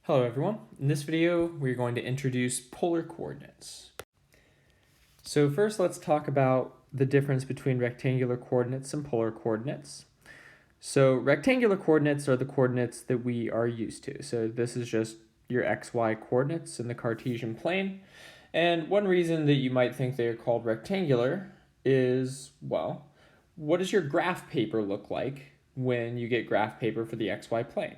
Hello everyone. In this video, we're going to introduce polar coordinates. So first, let's talk about the difference between rectangular coordinates and polar coordinates. So rectangular coordinates are the coordinates that we are used to. So this is just your xy coordinates in the Cartesian plane. And one reason that you might think they are called rectangular is, well, what does your graph paper look like when you get graph paper for the xy plane?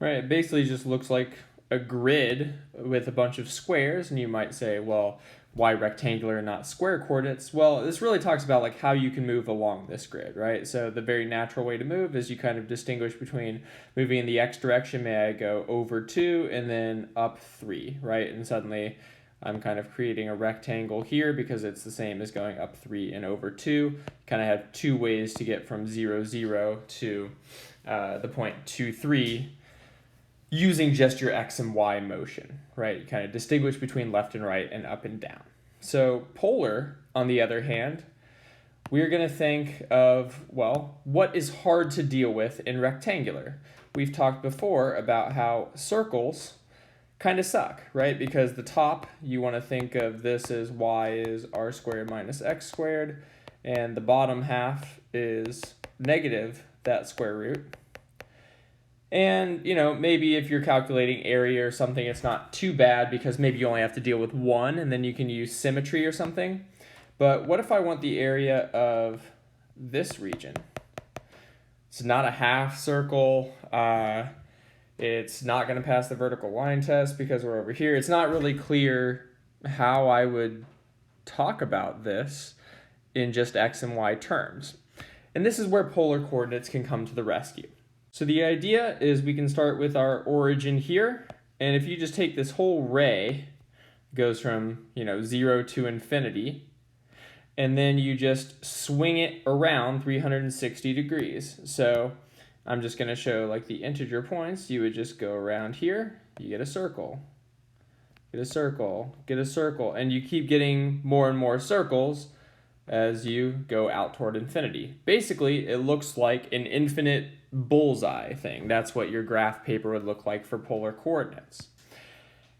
Right, it basically just looks like a grid with a bunch of squares, and you might say, well, why rectangular and not square coordinates? Well, this really talks about like how you can move along this grid, right? So the very natural way to move is you kind of distinguish between moving in the x direction, may I go over 2 and then up 3, right? And suddenly I'm kind of creating a rectangle here because it's the same as going up 3 and over 2. You kind of have two ways to get from 0, 0 to the point 2, 3 using just your x and y motion, right? You kind of distinguish between left and right and up and down. So polar, on the other hand, we're going to think of, well, what is hard to deal with in rectangular? We've talked before about how circles kind of suck, right? Because the top, you want to think of this as y is r squared minus x squared, and the bottom half is negative that square root. And, you know, maybe if you're calculating area or something, it's not too bad because maybe you only have to deal with one and then you can use symmetry or something. But what if I want the area of this region? It's not a half circle. It's not going to pass the vertical line test because we're over here. It's not really clear how I would talk about this in just x and y terms. And this is where polar coordinates can come to the rescue. So the idea is we can start with our origin here, and if you just take this whole ray, goes from 0 to infinity, and then you just swing it around 360 degrees. So I'm just going to show like the integer points. You would just go around here, you get a circle, get a circle, get a circle, and you keep getting more and more circles as you go out toward infinity. Basically, it looks like an infinite bullseye thing. That's what your graph paper would look like for polar coordinates.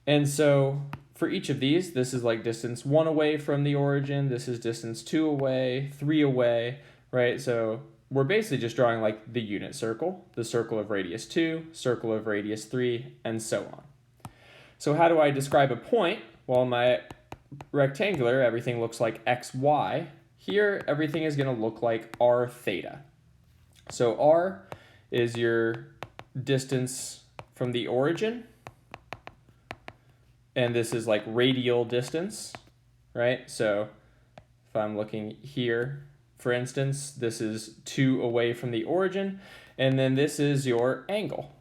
And so for each of these, this is like distance 1 away from the origin, this is distance 2 away, 3 away, right? So we're basically just drawing like the unit circle, the circle of radius 2, circle of radius 3, and so on. So how do I describe a point? Well, my rectangular, everything looks like xy. Here, everything is going to look like r theta. So r is your distance from the origin, and this is like radial distance, right? So if I'm looking here, for instance, this is 2 away from the origin, and then this is your angle.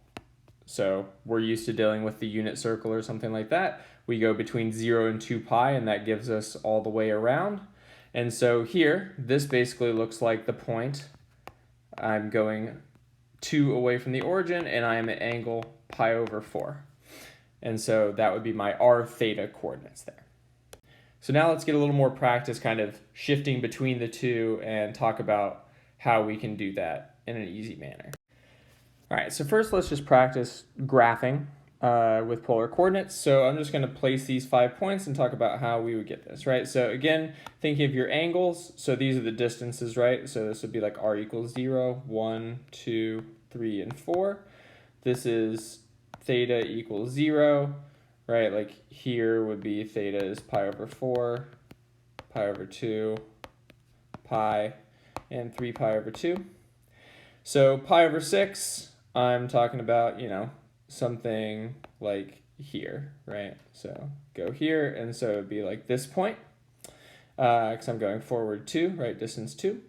So we're used to dealing with the unit circle or something like that. We go between 0 and 2 pi, and that gives us all the way around. And so here, this basically looks like the point. I'm going 2 away from the origin, and I am at angle pi over 4. And so that would be my r theta coordinates there. So now let's get a little more practice kind of shifting between the two and talk about how we can do that in an easy manner. All right, so first let's just practice graphing with polar coordinates. So I'm just going to place these 5 points and talk about how we would get this, right? So again, thinking of your angles. So these are the distances, right? So this would be like r equals 0, 1, 2, 3, and 4. This is theta equals 0, right? Like here would be theta is pi over 4, pi over 2, pi, and 3 pi over 2. So pi over 6, I'm talking about, something like here, right? So go here, and so it would be like this point, because I'm going forward 2, right, distance 2.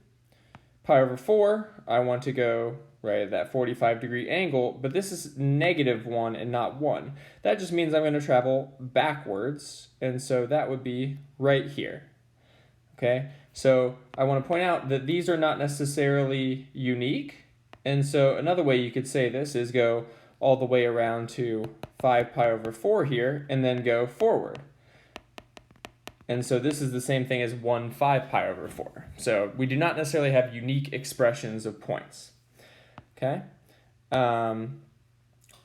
Pi over 4, I want to go, right, at that 45-degree angle, but this is -1 and not 1. That just means I'm going to travel backwards, and so that would be right here, okay? So I want to point out that these are not necessarily unique, and so another way you could say this is go all the way around to 5 pi over 4 here, and then go forward. And so this is the same thing as 1 5 pi over 4. So we do not necessarily have unique expressions of points. Okay?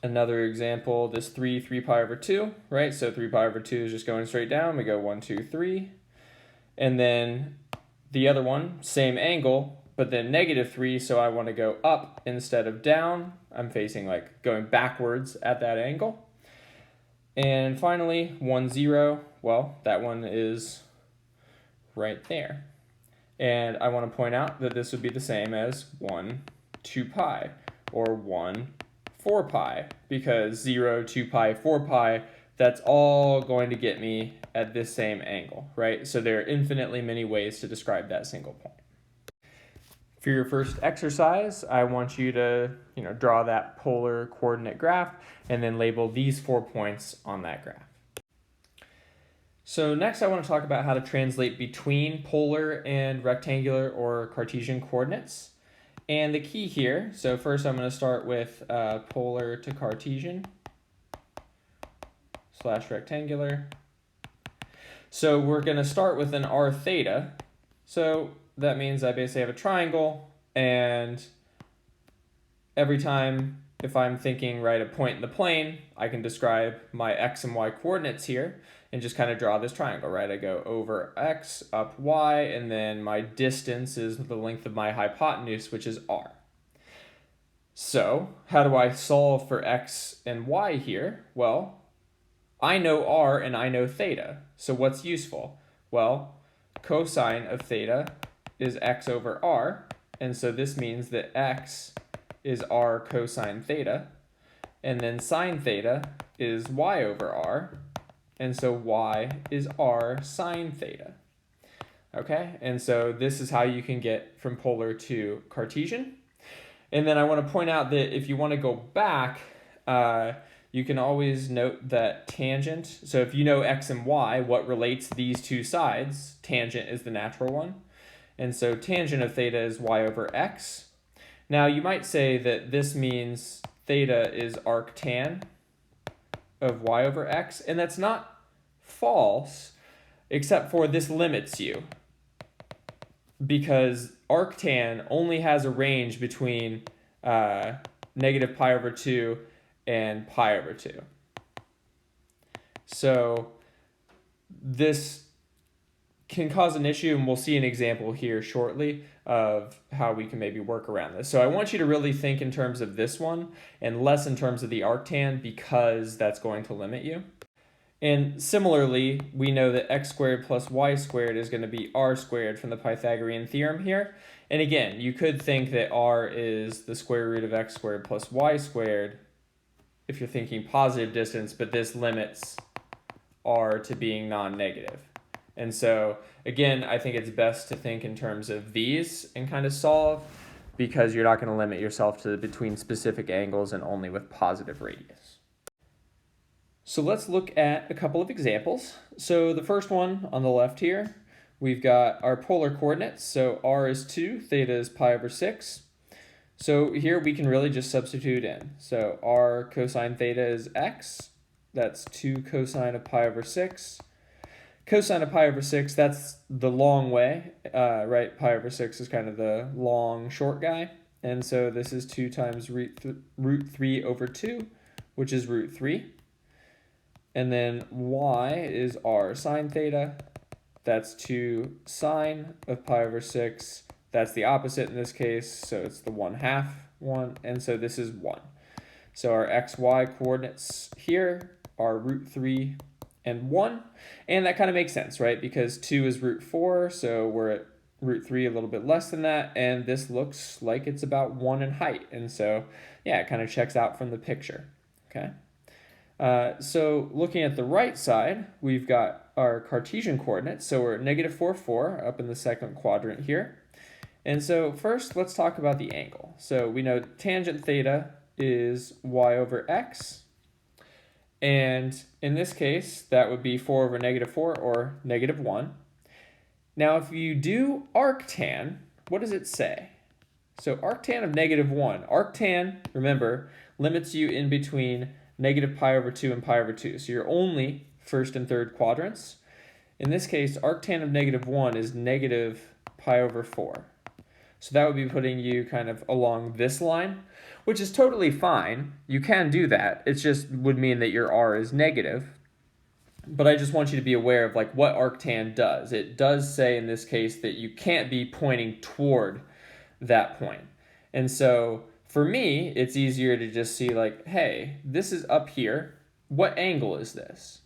another example, this 3 pi over 2, right? So 3 pi over 2 is just going straight down. We go 1, 2, 3. And then the other one, same angle, but then -3, so I want to go up instead of down. I'm facing like going backwards at that angle. And finally, 1, 0, well, that one is right there. And I want to point out that this would be the same as 1, 2 pi, or 1, 4 pi, because 0, 2 pi, 4 pi, that's all going to get me at this same angle, right? So there are infinitely many ways to describe that single point. For your first exercise, I want you to, draw that polar coordinate graph and then label these 4 points on that graph. So next I want to talk about how to translate between polar and rectangular or Cartesian coordinates. And the key here, so first I'm going to start with polar to Cartesian / rectangular. So we're going to start with an r theta. So that means I basically have a triangle, and every time if I'm thinking, right, a point in the plane, I can describe my x and y coordinates here and just kind of draw this triangle, right? I go over x, up y, and then my distance is the length of my hypotenuse, which is r. So how do I solve for x and y here? Well, I know r and I know theta. So what's useful? Well, cosine of theta is x over r, and so this means that x is r cosine theta, and then sine theta is y over r, and so y is r sine theta. Okay, and so this is how you can get from polar to Cartesian. And then I want to point out that if you want to go back, you can always note that tangent, so if you know x and y, what relates these two sides, tangent is the natural one. And so tangent of theta is y over x. Now you might say that this means theta is arctan of y over x, and that's not false, except for this limits you, because arctan only has a range between negative pi over 2 and pi over 2. So this can cause an issue, and we'll see an example here shortly of how we can maybe work around this. So I want you to really think in terms of this one and less in terms of the arctan, because that's going to limit you. And similarly, we know that x squared plus y squared is going to be r squared from the Pythagorean theorem here. And again, you could think that r is the square root of x squared plus y squared if you're thinking positive distance, but this limits r to being non-negative. And so, again, I think it's best to think in terms of these and kind of solve, because you're not going to limit yourself to between specific angles and only with positive radius. So let's look at a couple of examples. So the first one on the left here, we've got our polar coordinates. So r is 2, theta is pi over 6. So here we can really just substitute in. So r cosine theta is x. That's 2 cosine of pi over 6. Cosine of pi over 6, that's the long way, right? Pi over 6 is kind of the long, short guy. And so this is 2 times root 3 over 2, which is root 3. And then y is r sine theta. That's 2 sine of pi over 6. That's the opposite in this case, so it's the 1/2 one. And so this is 1. So our xy coordinates here are root 3 and 1. And that kind of makes sense, right? Because 2 is root 4, so we're at root 3 a little bit less than that. And this looks like it's about 1 in height. And so, yeah, it kind of checks out from the picture, okay? So looking at the right side, we've got our Cartesian coordinates. So we're at -4, 4 up in the second quadrant here. And so first, let's talk about the angle. So we know tangent theta is y over x. And in this case, that would be 4 over -4, or -1. Now, if you do arctan, what does it say? So arctan of -1. Arctan, remember, limits you in between negative pi over 2 and pi over 2. So you're only first and third quadrants. In this case, arctan of -1 is negative pi over 4. So that would be putting you kind of along this line, which is totally fine. You can do that. It just would mean that your r is negative. But I just want you to be aware of like what arctan does. It does say in this case that you can't be pointing toward that point. And so for me, it's easier to just see like, hey, this is up here. What angle is this?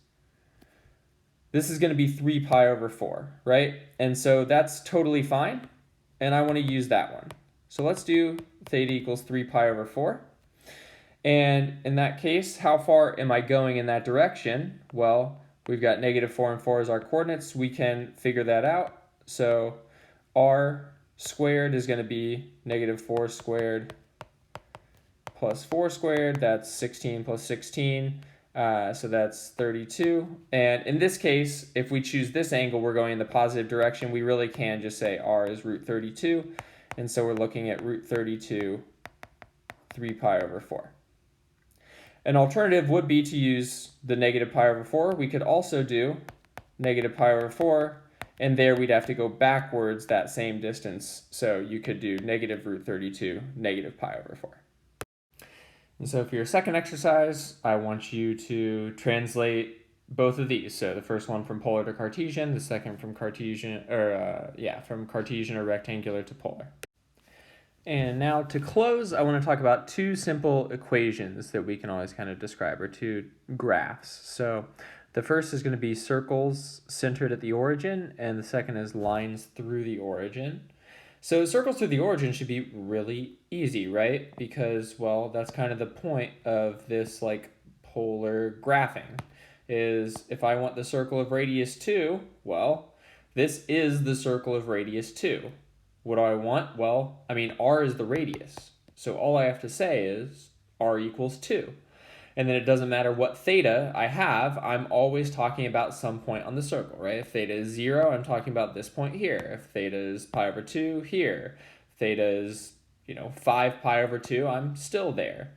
This is going to be 3 pi over 4, right? And so that's totally fine. And I want to use that one. So let's do theta equals 3 pi over 4. And in that case, how far am I going in that direction? Well, we've got negative 4 and 4 as our coordinates. We can figure that out. So r squared is going to be negative 4 squared plus 4 squared. That's 16 plus 16. So that's 32. And in this case, if we choose this angle, we're going in the positive direction. We really can just say r is root 32. And so we're looking at root 32, 3 pi over 4. An alternative would be to use the negative pi over 4. We could also do negative pi over 4, and there we'd have to go backwards that same distance. So you could do negative root 32, negative pi over 4. And so for your second exercise, I want you to translate both of these. So the first one from polar to Cartesian, the second from Cartesian, from Cartesian or rectangular to polar. And now to close, I want to talk about two simple equations that we can always kind of describe, or two graphs. So the first is going to be circles centered at the origin, and the second is lines through the origin. So circles through the origin should be really easy, right? Because, well, that's kind of the point of this like polar graphing, is if I want the circle of radius 2, well, this is the circle of radius 2. What do I want? Well, I mean, r is the radius. So all I have to say is r equals 2. And then it doesn't matter what theta I have, I'm always talking about some point on the circle, right? If theta is 0, I'm talking about this point here. If theta is pi over 2, here. If theta is, 5 pi over 2, I'm still there.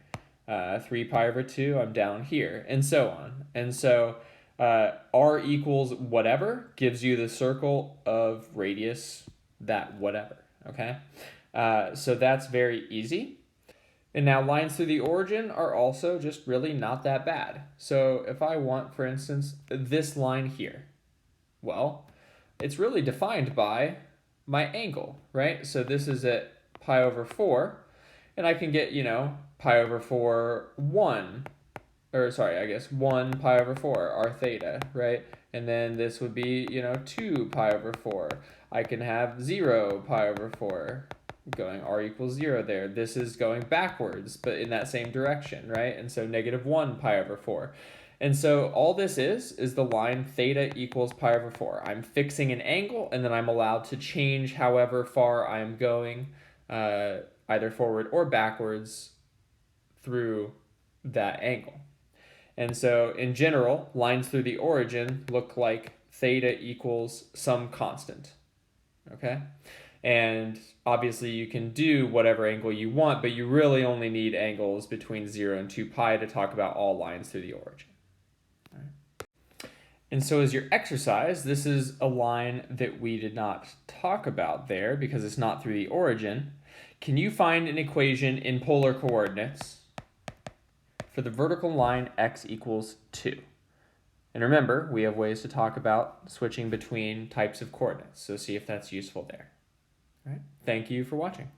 3 pi over 2, I'm down here, and so on. And so r equals whatever gives you the circle of radius that whatever, okay? So that's very easy. And now lines through the origin are also just really not that bad. So if I want, for instance, this line here, well, it's really defined by my angle, right? So this is at pi over 4, and I can get, pi over 4, 1 pi over 4, r theta, right? And then this would be, 2 pi over 4. I can have 0 pi over 4, going r equals 0 there. This is going backwards, but in that same direction, right? And so negative 1 pi over 4. And so all this is the line theta equals pi over 4. I'm fixing an angle, and then I'm allowed to change however far I'm going, either forward or backwards through that angle. And so in general, lines through the origin look like theta equals some constant, okay? And obviously you can do whatever angle you want, but you really only need angles between 0 and 2 pi to talk about all lines through the origin. All right. And so as your exercise, this is a line that we did not talk about there because it's not through the origin. Can you find an equation in polar coordinates for the vertical line x equals 2? And remember, we have ways to talk about switching between types of coordinates, so see if that's useful there. All right. Thank you for watching.